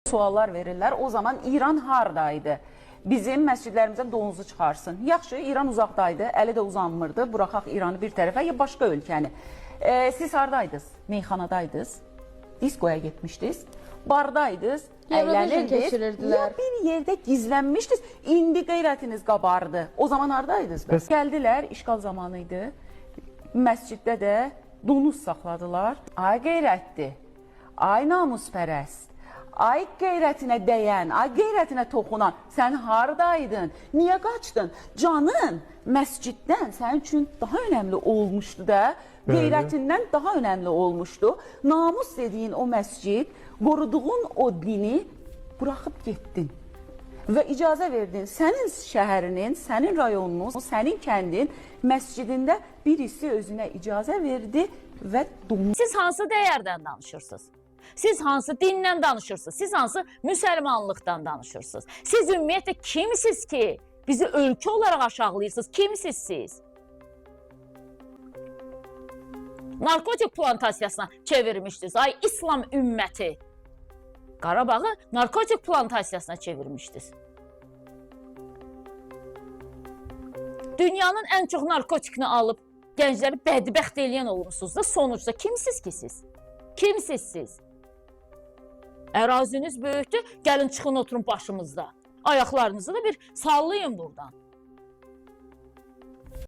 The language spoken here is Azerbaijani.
Suallar verirlər. O zaman İran hardaydı? Bizim məscidlərimizdən donuzu çıxarsın. Yaxşı, İran uzaqdaydı, əli də uzanmırdı. Buraxaq İranı bir tərəfə ya başqa ölkəni. Siz hardaydınız? Meyxanadaydınız, diskoya getmişdiniz, bardaydınız, əylənirdiniz, ya bir yerdə gizlənmişdiniz, indi qeyrətiniz qabardı. O zaman hardaydınız? Gəldilər, işğal zamanı idi, məsciddə də donuz saxladılar. Ay qeyrətli, ay namuspərəst. Ay qeyrətinə dəyən, ay qeyrətinə toxunan, sən hardaydın, niyə qaçdın? Canın məsciddən sənin üçün daha önəmli olmuşdu da, qeyrətindən daha önəmli olmuşdu. Namus dediyin o məscid, qoruduğun o dini buraxıb getdin və icazə verdin. Sənin şəhərinin, sənin rayonunun, sənin kəndin məscidində birisi özünə icazə verdi və Siz hansı dəyərdən danışırsınız? Siz hansı dindən danışırsınız? Siz hansı müsəlmanlıqdan danışırsınız? Siz ümumiyyətlə kimsiniz ki, bizi ölkə olaraq aşağılayırsınız? Kimsiniz siz? Narkotik plantasiyasına çevirmişdiniz. Ay İslam ümməti. Qarabağı narkotik plantasiyasına çevirmişdiniz. Dünyanın ən çox narkotikini alıb gəncləri bədbəxt eləyən olmuşsunuz da sonuçda kimsiniz ki siz? Kimsiniz siz? Əraziniz böyükdür, gəlin çıxın oturun başımızda. Ayaqlarınızı da bir sallayın buradan.